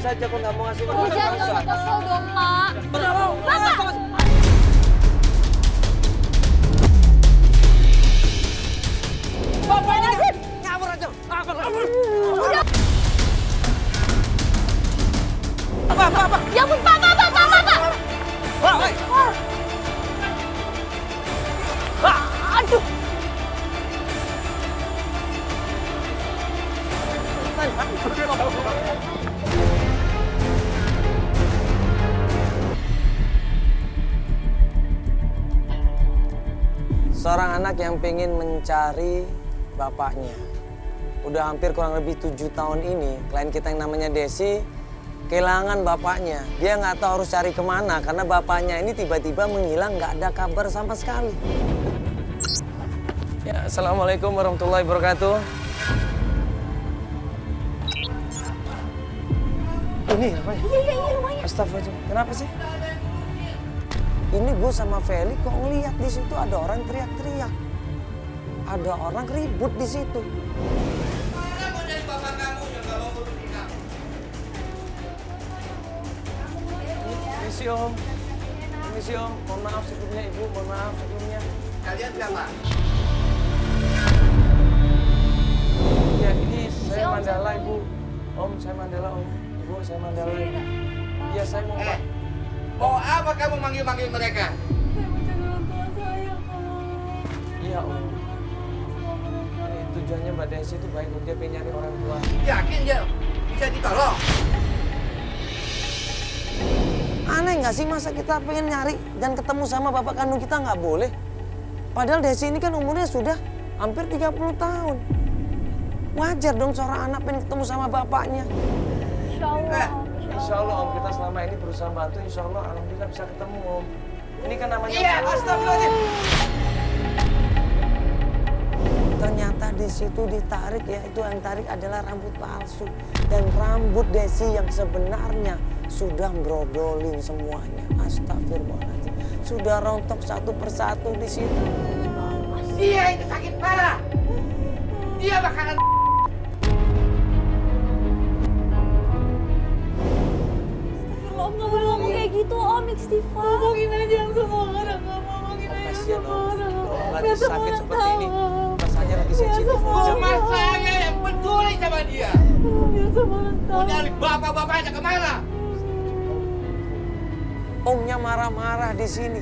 saja kok nggak mau ngasih makan. Jangan kesel dong, Pak. Bapak! Bapak ini ngawur aja. Udah. Apa? Ya ampun, Pak. Aduh. Seorang anak yang pengen mencari bapaknya. Udah hampir kurang lebih 7 tahun ini, klien kita yang namanya Desi kehilangan bapaknya. Dia nggak tahu harus cari kemana karena bapaknya ini tiba-tiba menghilang, nggak ada kabar sama sekali. Ya, Assalamualaikum warahmatullahi wabarakatuh. Ini apa ya? Iya, rumahnya. Astagfirullahaladzim, kenapa sih? Ini gue sama Feli kok ngeliat di situ ada orang teriak-teriak. Ada orang ribut di situ. Mana mau jadi bapak kamu yang gak mau ngurusin kamu? Permisi Om. Permisi Om. Mohon maaf sebelumnya Ibu, mohon maaf sebelumnya. Kalian siapa? Ya ini saya Mandala Ibu. Om, saya Mandala Om. Ibu, saya Mandala. Iya saya mau Pak. Mau apa kamu manggil-manggil mereka? Iya Om. Ini tujuannya Mbak Desi itu baik untuk dia pengen nyari orang tua. Yakin dia bisa ditolong? Aneh nggak sih masa kita pengen nyari dan ketemu sama bapak kandung kita nggak boleh? Padahal Desi ini kan umurnya sudah hampir 30 tahun. Wajar dong seorang anak pengen ketemu sama bapaknya. Insya Allah Om, kita selama ini berusaha bantu, insya Allah alhamdulillah bisa ketemu Om. Ini kan namanya Astagfirullahaladzim. Ternyata di situ ditarik ya, itu yang tarik adalah rambut palsu. Dan rambut Desi yang sebenarnya sudah brodolin semuanya. Astagfirullahaladzim. Sudah rontok satu persatu di situ. Dia itu sakit parah. Dia bakalan Om nggak boleh ngomong kayak gitu, Om. Istighfar. Ngomongin aja yang semua orang. Ngomongin aja yang Kasihan semua Om, orang. kalau lagi sakit seperti ini, rasanya lagi sensitif. cuma saya yang peduli sama dia. Biar semua orang Mau tahu. nyari bapak-bapaknya kemana? Omnya marah-marah di sini.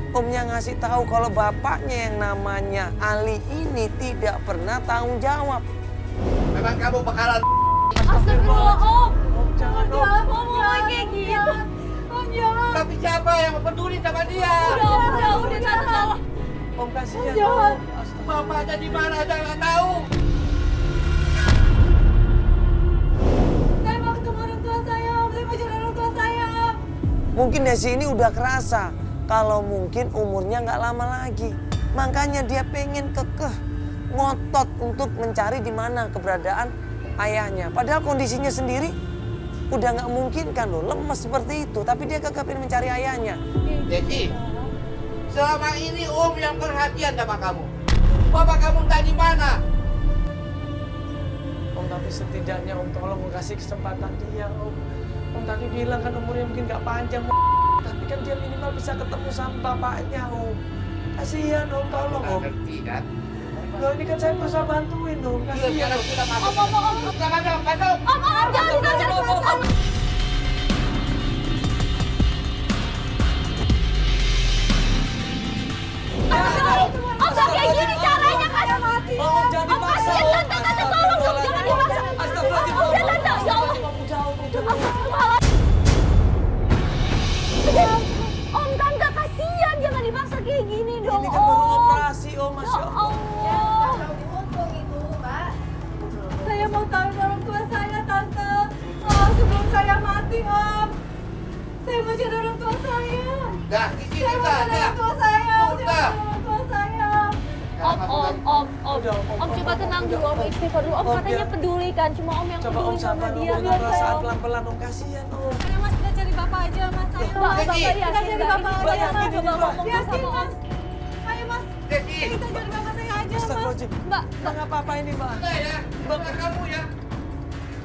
Omnya ngasih tahu kalau bapaknya yang namanya Ali ini tidak pernah tanggung jawab. Memang kamu bakalan Astagfirullah, Om. Om jangan Om. Jangan ngomong kayak gitu. Om jangan. tapi siapa yang peduli sama dia? Udah, Tante tolong. Om kasihan Jangan. Om. Astagfirullah. Bapaknya di mana aja nggak tahu. Saya mau ketemu orang tua saya, Om. Saya mau cari orang tua saya. Mungkin Desi ini udah kerasa kalau mungkin umurnya nggak lama lagi. Makanya dia pengen kekeh, ngotot untuk mencari di mana keberadaan ayahnya. Padahal kondisinya sendiri udah nggak mungkin kan loh, lemes seperti itu. Tapi dia kekeh pengen mencari ayahnya. Desi, selama ini Om yang perhatian sama kamu. Bapak kamu entah di mana. Om tapi setidaknya Om tolong kasih kesempatan dia Om. Om tadi bilang kan umurnya mungkin nggak panjang Om. Tapi kan dia minimal bisa ketemu sama bapaknya Om. Kasihan Om, tolong Om. Ngerti kan? Loh ini kan saya berusaha bantuin Om. Iya, Kasihan sekarang Om. kita masuk. Kita masuk. Om, jangan ditahan. Om, gak kayak gini caranya kan. Om jangan dipaksa Om. Tante, tolong dong, jangan dipaksa. Astagfirullahaladzim. Udah, Tante, ya Allah. Om, Tante, kasihan. Jangan dipaksa kayak gini dong, Ini kan baru Om. operasi Om, Masya Ya Allah. Allah. Saya mau tahu orang tua saya, Tante. Sebelum saya mati, Om. Saya mau cari orang tua saya. Dah, di sini Saya mau cari dah. orang tua saya. Saya mau Udah. cari orang tua saya. Udah, Om coba tenang dulu, Om istighfar dulu. Om Om, katanya biar- peduli kan, cuma Om yang Coba Om peduli sama sabar Om, dia. dengan Biar perasaan saya, Om. pelan-pelan Om, kasihan Om. Ayo mas, kita cari bapak aja mas. Ayo Mbak, mas. Desi. Bapak yakin Kita cari nggak? bapak Ini aja, Mbak Mas. coba ngomong Yakin sama Om. mas. Ayo mas, Desi, kita cari bapak saya aja mas. Astagfirullahaladzim. Mbak, Mbak nggak apa-apa ini Mbak. udah ya. Bapak kamu ya.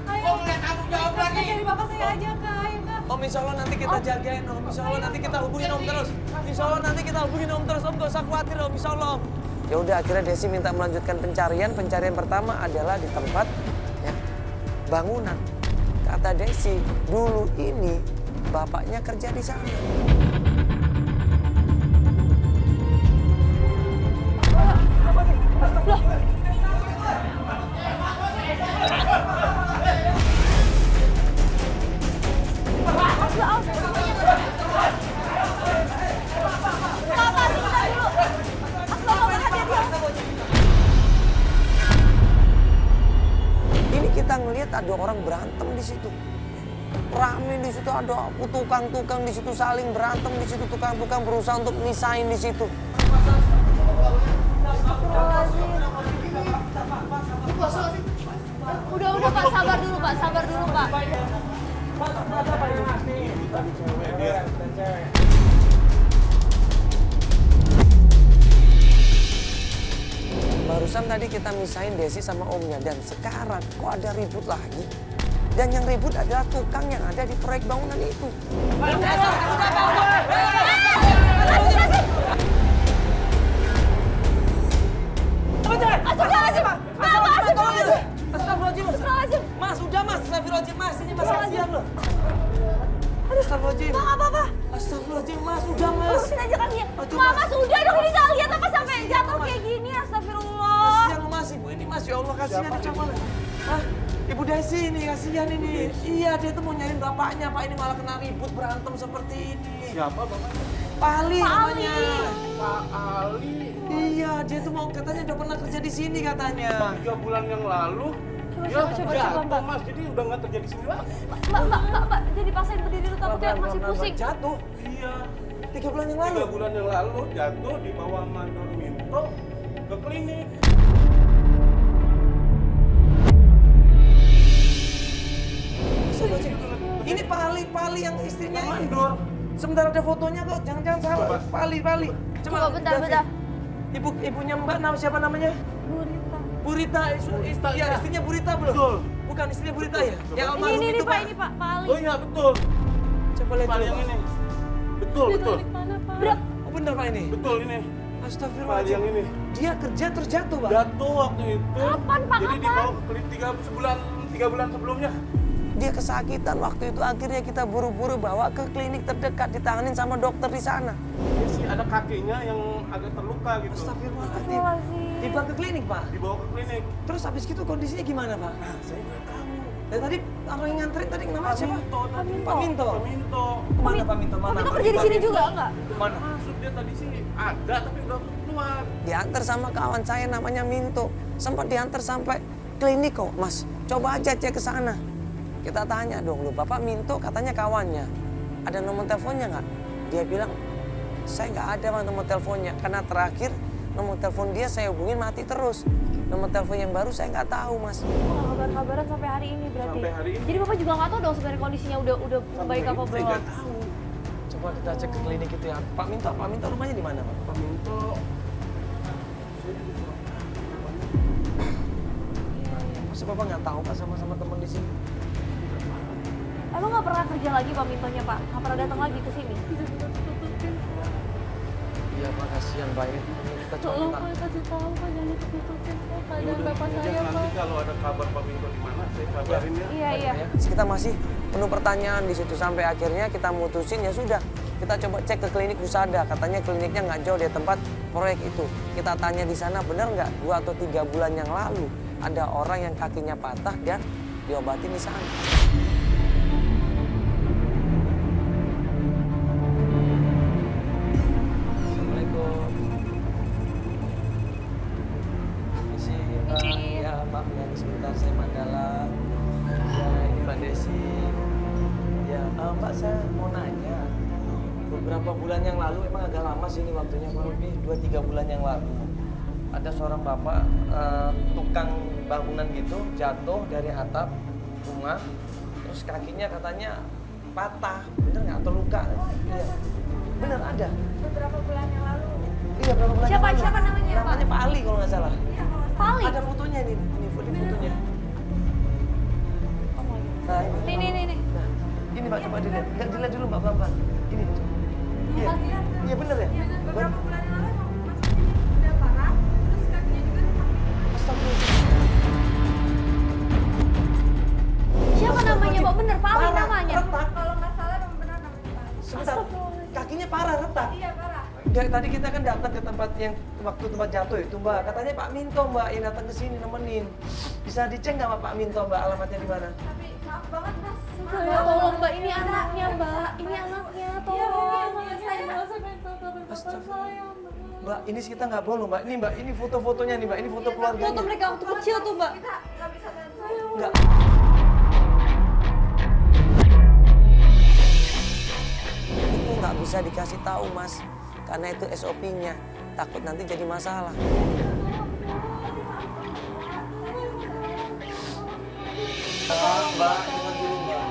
Ayo Om udah tanggung jawab lagi. Cari bapak saya aja, Kak. Ayo, Kak. Om, insya Allah nanti kita jagain Om. Insya Allah nanti kita hubungin Om terus. Insya Allah nanti kita hubungin Om terus. Om gak usah khawatir Om, insya Allah Om. Ya udah akhirnya Desi minta melanjutkan pencarian. Pencarian pertama adalah di tempat ya, bangunan. Kata Desi, dulu ini bapaknya kerja di sana. Ini kita ngelihat ada orang berantem di situ. Rame di situ, ada tukang-tukang di situ saling berantem di situ, tukang-tukang berusaha untuk misahin di situ. Udah Pak, sabar dulu Pak, sabar dulu Pak. Barusan tadi kita misahin Desi sama omnya dan sekarang kok ada ribut lagi? Dan yang ribut adalah tukang yang ada di proyek bangunan itu. Astagfirullahaladzim. Mas, udah mas, astagfirullahaladzim mas, ini mas kasihan loh. Astagfirullahaladzim. Bang, apa-apa? Astagfirullahaladzim mas, udah mas. Urusin aja kaki ya. Aduh, Mama Mas. sudah dong, ini gak lihat apa sampai jatuh kayak gini. Astagfirullah. Kasihan lo mas, ibu ini mas, ya Allah kasihan nih coba. Hah? Ibu Desi ini, kasihan ini. Iya, dia tuh mau nyariin bapaknya, Pak ini malah kena ribut berantem seperti ini. Siapa bapaknya? Pak Ali namanya. Pak Ali. Iya, dia tuh mau katanya udah pernah kerja di sini katanya. 3 bulan yang lalu. Coba, Jatuh, Mas, jadi udah nggak terjadi sini lagi. Mbak, jadi paksain berdiri dulu takutnya masih pusing. Jatuh. Iya. 3 bulan yang lalu. 3 bulan yang lalu jatuh dibawa mandor Minto ke klinik. Ini Pak Ali yang istrinya ini. Mandor. Sebentar ada fotonya kok, jangan-jangan salah. Coba. Pak Ali. Coba bentar, David. bentar. Ibunya Mbak siapa namanya? Burita. Ya, istrinya Burita belum? Betul. Bukan istrinya Burita ya? Yang Ini almarhum itu Pak, ini Pak Ali. Oh iya betul. Coba lihat Pak dulu, yang Pak. ini. Betul. Oh bener Pak ini? Betul ini. Pak Astagfirullahaladzim. yang ini. Dia kerja terus jatuh Pak? Jatuh waktu itu. Kapan, Pak? Jadi Kapan? dibawa ke klinik 3 bulan sebelumnya. Dia kesakitan waktu itu akhirnya kita buru-buru bawa ke klinik terdekat ditanganin sama dokter di sana. Ini sih ada kakinya yang agak terluka gitu. Astagfirullahaladzim. Dibawa ke klinik Pak? Dibawa ke klinik. Terus habis itu kondisinya gimana Pak? Nah, saya nggak tahu. Dan tadi orang yang nganterin tadi namanya siapa? Pak Pak Minto. Pak Minto. Mana Pak Minto? Mana? Tapi kerja di sini juga enggak? Mana? Maksud dia tadi sih ada tapi udah keluar. Diantar sama kawan saya namanya Minto. Sempat diantar sampai klinik kok Mas. Coba aja cek ke sana. Kita tanya dong, loh Bapak Minto katanya kawannya. Ada nomor teleponnya nggak? Dia bilang, saya nggak ada Bang, nomor teleponnya. Karena terakhir nomor telepon dia saya hubungin mati terus. Nomor telepon yang baru saya nggak tahu Mas. Kabar-kabaran sampai hari ini berarti. Sampai hari ini. Jadi Bapak juga nggak tahu dong sebenarnya kondisinya udah baik apa Saya belum. nggak tahu. Coba kita cek ke klinik itu ya. Pak Minto rumahnya di mana Pak? Pak Minto. Masa Bapak nggak tahu Pak sama teman di sini? Emang nggak pernah kerja lagi Pak Mintonya Pak? Nggak pernah datang lagi ke sini? Iya Pak, kasihan Pak ya. Kita coba Tolong kita. Pak kasih tahu Pak, jangan ditutupin Pak Ya keadaan udah, bapak saya nanti Pak. kalau ada kabar Pak Minto di mana saya kabarin ya. Iya. Kita masih penuh pertanyaan di situ sampai akhirnya kita mutusin ya sudah. Kita coba cek ke klinik Husada, katanya kliniknya nggak jauh dari tempat proyek itu. Kita tanya di sana benar nggak 2 atau 3 bulan yang lalu ada orang yang kakinya patah dan diobatin di sana. Assalamualaikum. Misi Mbak, ya maaf ya sebentar saya Mandala. Ya ini Mbak Desi. Ya Mbak saya mau nanya. Beberapa bulan yang lalu emang agak lama sih ini waktunya kurang lebih 2-3 bulan yang lalu. Ada seorang bapak tukang bangunan gitu jatuh dari atap rumah. Terus kakinya katanya patah, bener nggak atau luka? Iya. Bener ada. Beberapa bulan yang lalu. Iya berapa bulan? Siapa- yang lalu? siapa namanya, Pak? Namanya Pak Ali kalau nggak salah. Pak Ali? Ada fotonya ini fotonya. Nih. Nah, ini Mbak coba dilihat. Dilihat dulu Mbak pelan-pelan. Ini. Iya. Iya bener ya? Beberapa bulan yang lalu emang masuk sini udah parah, terus kakinya juga retak. Astagfirullah. Siapa namanya, Pak? Bener, Pak Ali namanya. Retak. Kalau nggak salah emang benar namanya Pak. Sebentar. Kakinya parah retak. Iya parah. Dari tadi kita kan datang ke tempat yang waktu tempat jatuh itu Mbak. Katanya Pak Minto Mbak yang datang ke sini nemenin. Bisa dicek nggak sama Pak Minto Mbak alamatnya di mana? Tapi maaf banget Mas. Saya tolong, Mbak. Ini anaknya, Mbak. Ini anaknya. Iya, Tolong. iya, saya nggak pengen tahu kabar bapak Astagfirullah. saya, Mbak. Mbak, ini kita nggak bohong Mbak. Ini Mbak, ini foto-fotonya nih Mbak. Ini foto keluarganya. Foto mereka waktu kecil tuh, Mbak. Kita nggak bisa bantu. Enggak. Itu nggak bisa dikasih tahu Mas. Karena itu SOP-nya. Takut nanti jadi masalah. Mbak, dengar dulu Mbak.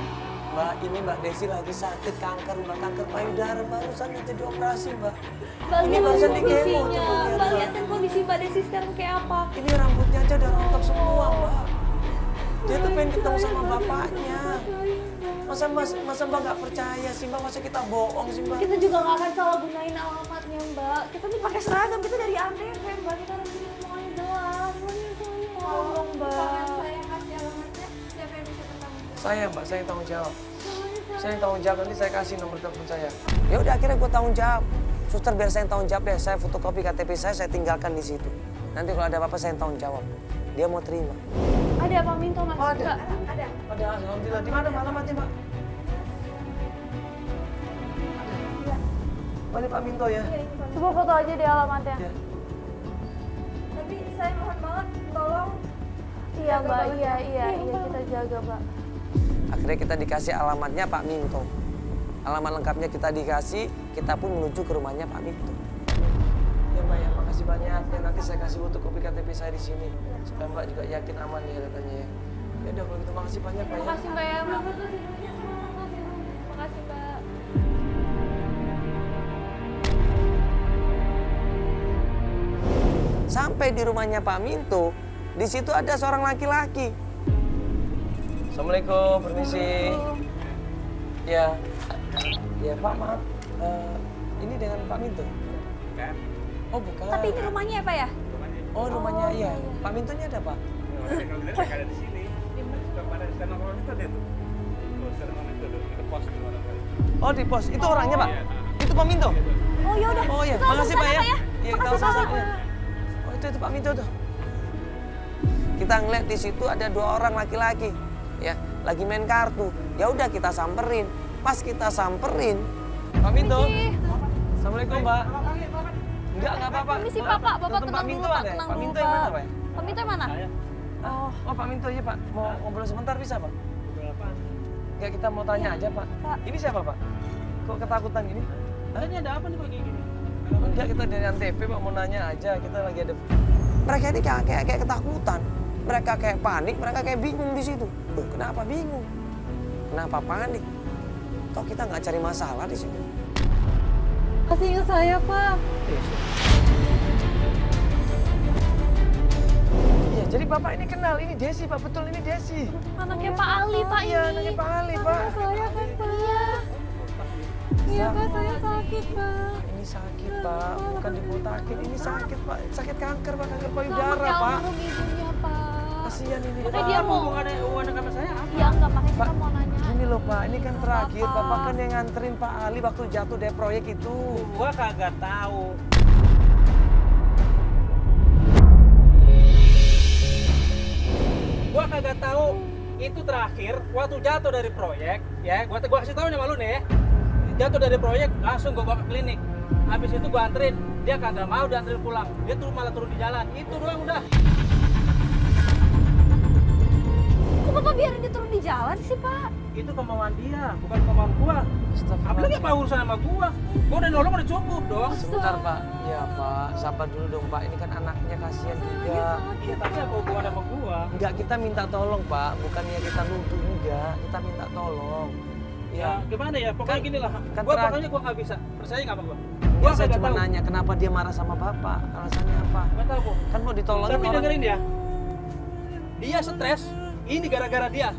Mbak, ini Mbak Desi lagi sakit kanker, Mbak. Kanker payudara barusan aja dioperasi Mbak. Mbak, Ini lihat barusan di kemo, kondisinya. coba lihat, Mbak, Mbak. lihatin kondisi Mbak Desi sekarang kayak apa. Ini rambutnya aja udah rontok semua Mbak. Dia tuh pengen ketemu sama bapaknya. Masa Mbak nggak percaya sih Mbak? Masa kita bohong sih Mbak? Kita juga nggak akan salah gunain alamatnya, Mbak. Kita nih pakai seragam, kita dari Antv, Mbak. Kita harus semuanya jelas. Tolong, Mbak. Saya kasih alamatnya, siapa yang bisa bertanggung jawab? Saya Mbak, saya yang tanggung jawab. Saya yang tanggung jawab, nanti saya kasih nomor telepon saya. Ya udah akhirnya gue tanggung jawab. Suster biar saya yang tanggung jawab deh. Saya fotokopi KTP saya tinggalkan di situ. Nanti kalau ada apa-apa saya yang tanggung jawab. Dia mau terima. Ada Pak Minto, Mas? Oh, ada. Mbak. Ada. Ada, alhamdulillah. Di mana alamatnya Mbak? Mana Pak Minto ya? Coba foto aja deh alamatnya. Ya. Tapi saya mohon banget, tolong. Iya, Mbak. Iya, kita jaga, Mbak. Akhirnya kita dikasih alamatnya Pak Minto. Alamat lengkapnya kita dikasih, kita pun menuju ke rumahnya Pak Minto. Ya Mbak ya, makasih banyak. Ya, nanti saya kasih fotokopi KTP saya di sini. Supaya Mbak juga yakin aman ya katanya ya. Ya udah kalau gitu makasih banyak Mbak ya. Makasih, Mbak ya. Makasih, Mbak. Sampai di rumahnya Pak Minto, di situ ada seorang laki-laki. Assalamualaikum, permisi. Ya, ya Pak maaf. Ini dengan Pak Minto? Kan? Oh bukan. Tapi ini rumahnya ya, Pak ya? Oh rumahnya iya. Pak Mintonya ada Pak? Kalau dilihat saya ada di sini. Suka pada di sana orang itu ada tuh. Tuh, sekarang orang itu ada pos di mana kali. Oh di pos, itu orangnya Pak? Itu Pak Minto? Oh ya udah. Oh iya, Kita langsung makasih Pak sana, ya. Pak ya. Iya kita Makasih, langsung Pak. sana. Oh itu Pak Minto tuh. Kita ngeliat di situ ada 2 orang laki-laki, ya lagi main kartu. Ya udah kita samperin. Pas kita samperin, Pak Minto. Assalamualaikum Mbak. Enggak apa-apa. Permisi Pak, Bapak Tuntun tenang Pak dulu, Minto Pak. ada ya? Tenang Pak dulu, Minto yang mana Pak? Pak Minto yang mana? Oh Pak Minto iya Pak. Mau ngobrol sebentar bisa Pak? Berapaan? Enggak kita mau tanya aja Pak. Pak. Ini siapa Pak? Kok ketakutan gini? Ini ada apa nih kok kayak gini? Enggak kita dari Antv Pak mau nanya aja. Kita lagi ada. Mereka ini kayak ketakutan. Mereka kayak panik, mereka kayak bingung di situ. Loh, kenapa bingung? Kenapa panik? Toh kita nggak cari masalah di situ. Kasih ingat saya, Pak. Iya, jadi Bapak ini kenal, ini Desi Pak, betul ini Desi. Anaknya Pak Ali, Pak ini. Iya, anaknya Pak Ali Pak. Saya kan, Pak. Iya, Pak, saya sakit, Pak. Ini sakit Pak, bukan dibotakin, ini sakit Pak. Sakit kanker Pak, kanker payudara Sama kayak Pak. almarhum ibunya, Pak. Kasihan ini Makanya Pak. dia mau... Hubungannya hubungan sama saya apa? Ya enggak, makanya Pak, kita mau nanya. gini loh Pak, ini kan terakhir. Apa? Bapak kan yang nganterin Pak Ali waktu jatuh dari proyek itu. Gua kagak tahu. Gua kagak tahu itu terakhir waktu jatuh dari proyek ya. Gua kasih tahu nih sama lu nih ya. Jatuh dari proyek langsung gua bawa ke klinik. Habis itu gua anterin, dia kagak mau dianterin pulang. Dia tuh malah turun di jalan. Itu doang udah. Kok Bapak biarin dia turun di jalan sih, Pak? Itu kemauan dia, bukan kemauan gua. Apalagi apa urusan sama gua? Gua udah nolong udah cukup dong. Sebentar Pak, ya Pak, sabar dulu dong Pak. Ini kan anaknya kasihan juga. Iya, tapi apa hubungan sama gua? Enggak, kita minta tolong Pak, bukannya kita nuduh enggak, kita minta tolong. Ya, gimana ya? Pokoknya gini lah. kan Gua terakhir- pokoknya gua nggak bisa. Percaya nggak sama gua? Enggak, saya kagak cuma tahu. nanya kenapa dia marah sama Bapak, alasannya apa? Nggak tahu gua. Kan mau ditolongin Tapi orang. dengerin ya. Dia stres. Ini gara-gara dia.